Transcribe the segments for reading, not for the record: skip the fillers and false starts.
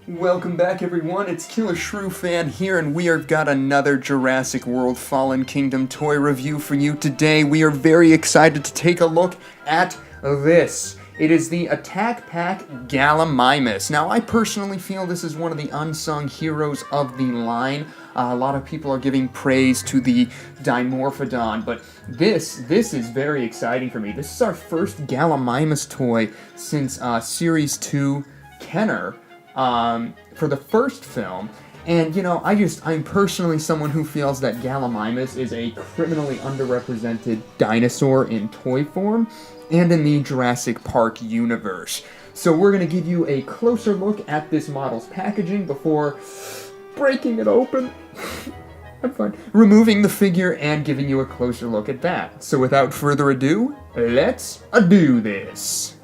Welcome back, everyone. It's Killer Shrew Fan here, and we have got another Jurassic World Fallen Kingdom toy review for you today. We are very excited to take a look at this. It is the Attack Pack Gallimimus. Now, I personally feel this is one of the unsung heroes of the line. A lot of people are giving praise to the Dimorphodon, but this is very exciting for me. This is our first Gallimimus toy since Series 2 Kenner. For the first film, and you know, I'm personally someone who feels that Gallimimus is a criminally underrepresented dinosaur in toy form and in the Jurassic Park universe. So we're going to give you a closer look at this model's packaging before breaking it open. I'm fine. Removing the figure and giving you a closer look at that. So without further ado, let's do this.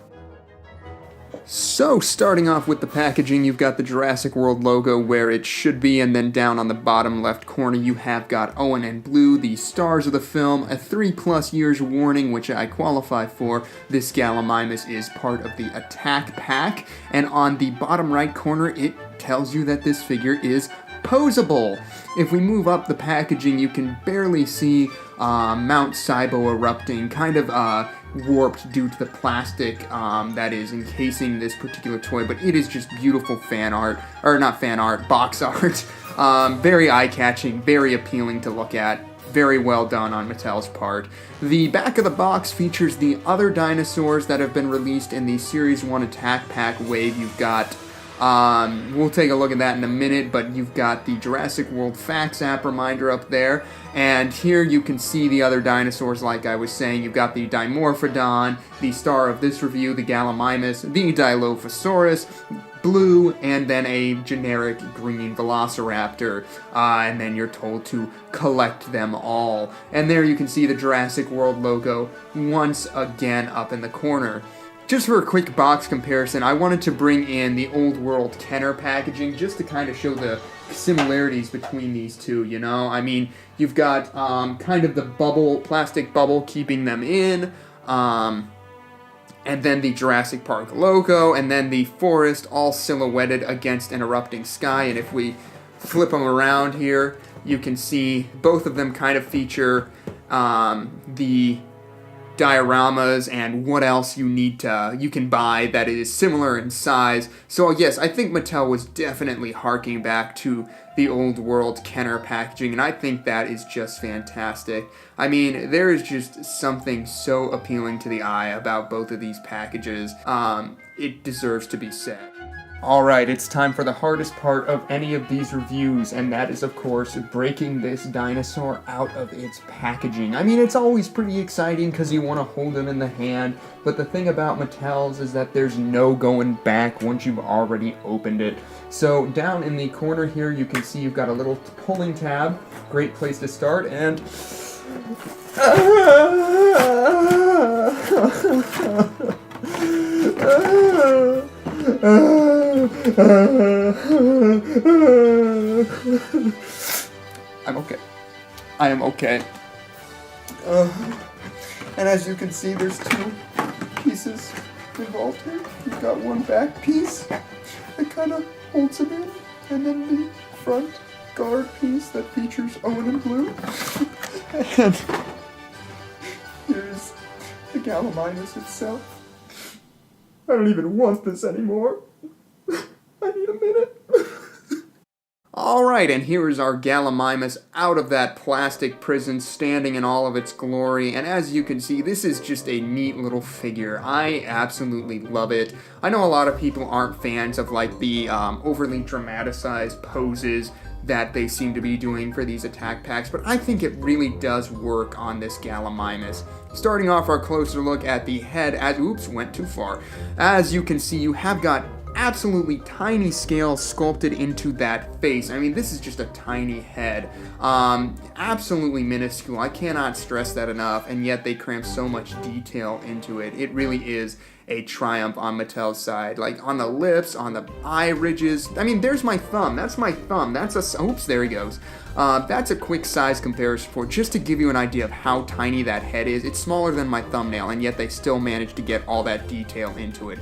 So, starting off with the packaging, you've got the Jurassic World logo where it should be, and then down on the bottom left corner you have got Owen and Blue, the stars of the film, a 3+ years warning, which I qualify for. This Gallimimus is part of the Attack Pack, and on the bottom right corner it tells you that this figure is posable. If we move up the packaging, you can barely see Mount Sibo erupting, kind of warped due to the plastic that is encasing this particular toy, but it is just beautiful fan art, or not fan art, box art. Very eye-catching, very appealing to look at, very well done on Mattel's part. The back of the box features the other dinosaurs that have been released in the Series 1 Attack Pack wave. You've got we'll take a look at that in a minute, but you've got the Jurassic World Facts app reminder up there, and here you can see the other dinosaurs like I was saying. You've got the Dimorphodon, the star of this review, the Gallimimus, the Dilophosaurus, Blue, and then a generic green Velociraptor, and then you're told to collect them all. And there you can see the Jurassic World logo once again up in the corner. Just for a quick box comparison, I wanted to bring in the Old World Kenner packaging just to kind of show the similarities between these two, you know? I mean, you've got kind of the plastic bubble keeping them in, and then the Jurassic Park logo, and then the forest all silhouetted against an erupting sky. And if we flip them around here, you can see both of them kind of feature the dioramas and what else you can buy that is similar in size. So yes, I think Mattel was definitely harking back to the Old World Kenner packaging, and I think that is just fantastic. I mean, there is just something so appealing to the eye about both of these packages. It deserves to be said. Alright, it's time for the hardest part of any of these reviews, and that is, of course, breaking this dinosaur out of its packaging. I mean, it's always pretty exciting because you want to hold them in the hand, but the thing about Mattel's is that there's no going back once you've already opened it. So down in the corner here, you can see you've got a little pulling tab, great place to start, and I'm okay. I am okay. And as you can see, there's two pieces involved here. You've got one back piece that kind of holds him in, and then the front guard piece that features Owen and Blue. And here's the Gallimimus itself. I don't even want this anymore. I need a minute. Alright, and here is our Gallimimus out of that plastic prison, standing in all of its glory, and as you can see, this is just a neat little figure. I absolutely love it. I know a lot of people aren't fans of like the overly dramatized poses that they seem to be doing for these attack packs, but I think it really does work on this Gallimimus. Starting off our closer look at the head, went too far. As you can see, you have got absolutely tiny scales sculpted into that face. I mean, this is just a tiny head. Absolutely minuscule. I cannot stress that enough, and yet they cram so much detail into it. It really is a triumph on Mattel's side. Like on the lips, on the eye ridges. I mean, there's my thumb. That's my thumb. That's a, oops, there he goes. That's a quick size comparison for just to give you an idea of how tiny that head is. It's smaller than my thumbnail, and yet they still managed to get all that detail into it.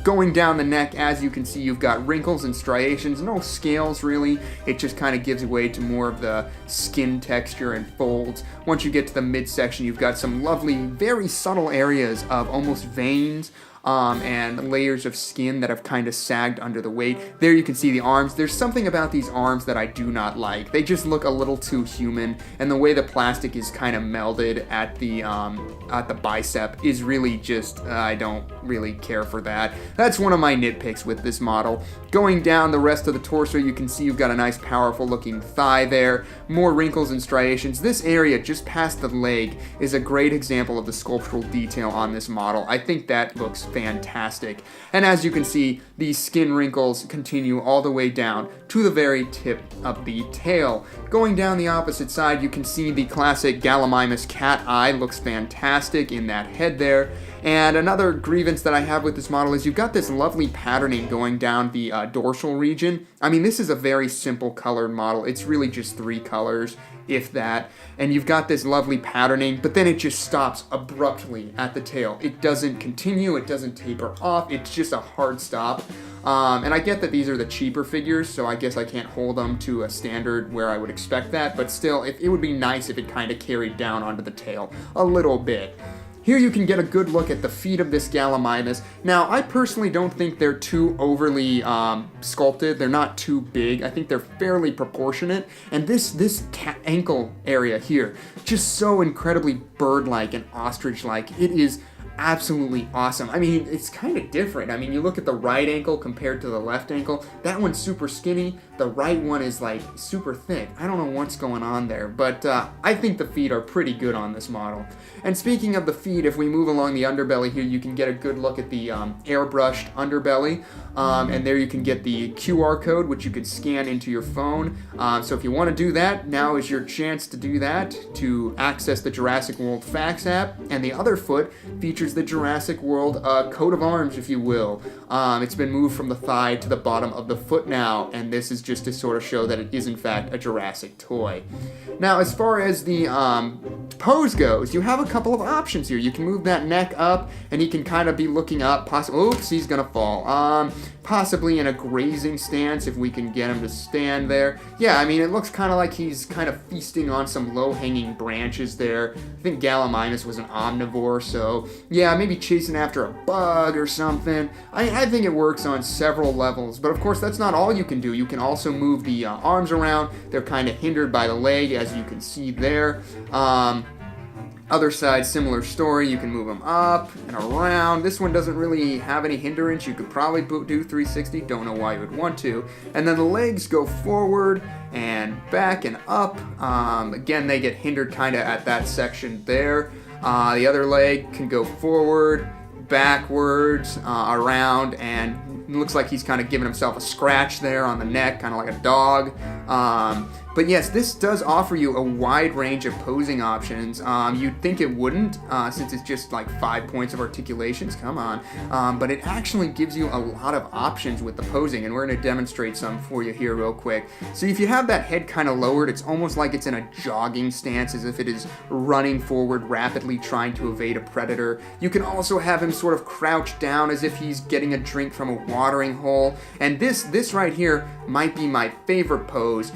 Going down the neck, as you can see, you've got wrinkles and striations, no scales really. It just kind of gives way to more of the skin texture and folds. Once you get to the midsection, you've got some lovely, very subtle areas of almost veins, and layers of skin that have kind of sagged under the weight. There you can see the arms. There's something about these arms that I do not like. They just look a little too human, and the way the plastic is kind of melded at the bicep is really just, I don't really care for that. That's one of my nitpicks with this model. Going down the rest of the torso, you can see you've got a nice powerful looking thigh there, more wrinkles and striations. This area just past the leg is a great example of the sculptural detail on this model. I think that looks fantastic. And as you can see, these skin wrinkles continue all the way down to the very tip of the tail. Going down the opposite side, you can see the classic Gallimimus cat eye looks fantastic in that head there. And another grievance that I have with this model is you've got this lovely patterning going down the dorsal region. I mean, this is a very simple colored model. It's really just 3 colors, if that. And you've got this lovely patterning, but then it just stops abruptly at the tail. It doesn't continue, it doesn't taper off, it's just a hard stop. And I get that these are the cheaper figures, so I guess I can't hold them to a standard where I would expect that, but still, it would be nice if it kind of carried down onto the tail a little bit. Here you can get a good look at the feet of this Gallimimus. Now, I personally don't think they're too overly sculpted. They're not too big. I think they're fairly proportionate. And this ankle area here, just so incredibly bird-like and ostrich-like. It is absolutely awesome. I mean, it's kind of different. I mean, you look at the right ankle compared to the left ankle. That one's super skinny. The right one is like super thick. I don't know what's going on there, but I think the feet are pretty good on this model. And speaking of the feet, if we move along the underbelly here, you can get a good look at the airbrushed underbelly. And there you can get the QR code, which you could scan into your phone. So if you want to do that, now is your chance to do that, to access the Jurassic World Facts app. And the other foot features the Jurassic World coat of arms, if you will. It's been moved from the thigh to the bottom of the foot now, and this is just to sort of show that it is in fact a Jurassic toy. Now, as far as the pose goes, you have a couple of options here. You can move that neck up, and he can kind of be looking up. Oops, he's gonna fall. Possibly in a grazing stance if we can get him to stand there. Yeah, I mean, it looks kind of like he's kind of feasting on some low-hanging branches there. I think Gallimimus was an omnivore, so yeah, maybe chasing after a bug or something. I think it works on several levels, but of course that's not all you can do. You can also move the arms around. They're kind of hindered by the leg, as you can see there. Other side, similar story. You can move them up and around. This one doesn't really have any hindrance. You could probably do 360. Don't know why you would want to. And then the legs go forward and back and up. Again, they get hindered kind of at that section there. The other leg can go forward, backwards, around, and it looks like he's kind of giving himself a scratch there on the neck, kind of like a dog. But yes, this does offer you a wide range of posing options. You'd think it wouldn't, since it's just like 5 points of articulations, come on. But it actually gives you a lot of options with the posing, and we're gonna demonstrate some for you here real quick. So if you have that head kind of lowered, it's almost like it's in a jogging stance, as if it is running forward rapidly, trying to evade a predator. You can also have him sort of crouch down as if he's getting a drink from a watering hole. And this right here might be my favorite pose.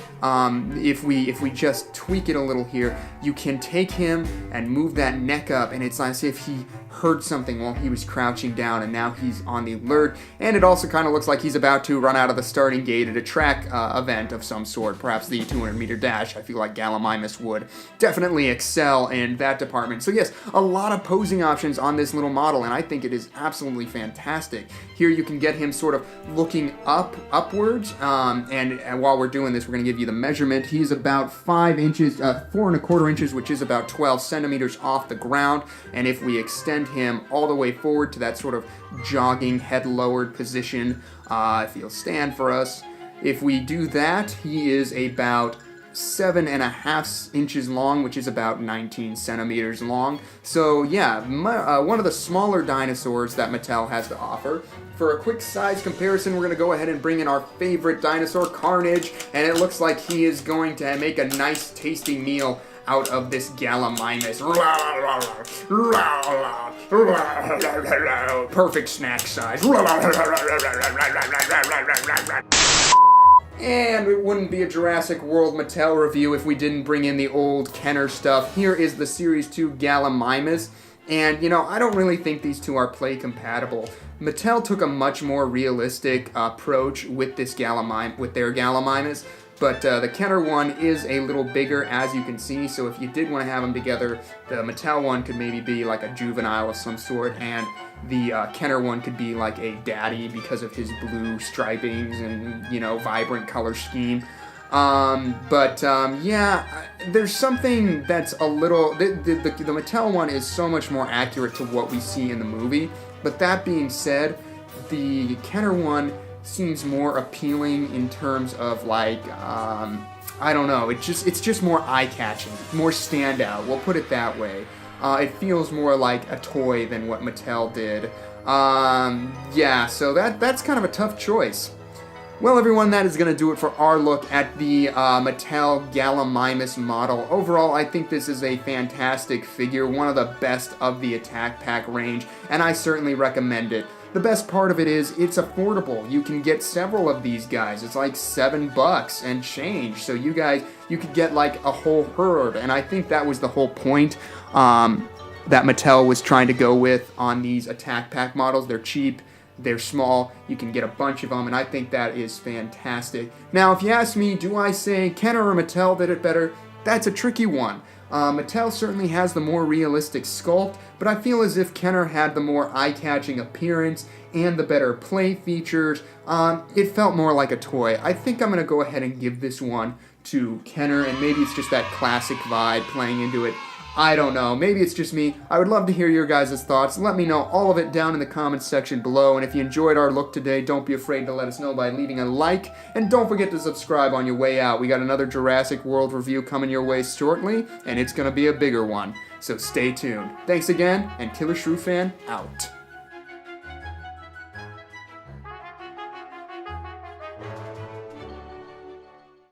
If we just tweak it a little here, you can take him and move that neck up, and it's as if he heard something while he was crouching down, and now he's on the alert. And it also kind of looks like he's about to run out of the starting gate at a track event of some sort, perhaps the 200-meter dash. I feel like Gallimimus would definitely excel in that department. So yes, a lot of posing options on this little model, and I think it is absolutely fantastic. Here you can get him sort of looking upwards, and while we're doing this, we're going to give you the measurement. He's about 5 inches, 4¼ inches, which is about 12 centimeters off the ground. And if we extend him all the way forward to that sort of jogging, head lowered position, if he'll stand for us, if we do that, he is about 7.5 inches long, which is about 19 centimeters long. So yeah, one of the smaller dinosaurs that Mattel has to offer. For a quick size comparison, we're going to go ahead and bring in our favorite dinosaur, Carnage, and it looks like he is going to make a nice tasty meal out of this Gallimimus. Perfect snack size. And it wouldn't be a Jurassic World Mattel review if we didn't bring in the old Kenner stuff. Here is the Series 2 Gallimimus. And, you know, I don't really think these two are play compatible. Mattel took a much more realistic approach with their Gallimimus. But the Kenner one is a little bigger, as you can see, so if you did want to have them together, the Mattel one could maybe be like a juvenile of some sort, and the Kenner one could be like a daddy because of his blue stripings and, you know, vibrant color scheme. Yeah, there's something that's a little... The Mattel one is so much more accurate to what we see in the movie, but that being said, the Kenner one seems more appealing in terms of like I don't know, it's just more eye-catching, more standout, we'll put it that way. It feels more like a toy than what Mattel did. Yeah, so that's kind of a tough choice. Well, everyone, that is going to do it for our look at the Mattel Gallimimus model. Overall, I think this is a fantastic figure, one of the best of the Attack Pack range, and I certainly recommend it. The best part of it is it's affordable. You can get several of these guys. It's like $7 and change. So you could get like a whole herd, and I think that was the whole point that Mattel was trying to go with on these Attack Pack models. They're cheap. They're small, you can get a bunch of them, and I think that is fantastic. Now, if you ask me, do I say Kenner or Mattel did it better? That's a tricky one. Mattel certainly has the more realistic sculpt, but I feel as if Kenner had the more eye-catching appearance and the better play features. It felt more like a toy. I think I'm going to go ahead and give this one to Kenner, and maybe it's just that classic vibe playing into it. I don't know. Maybe it's just me. I would love to hear your guys' thoughts. Let me know all of it down in the comments section below. And if you enjoyed our look today, don't be afraid to let us know by leaving a like. And don't forget to subscribe on your way out. We got another Jurassic World review coming your way shortly, and it's going to be a bigger one. So stay tuned. Thanks again, and Killer Shrew Fan out.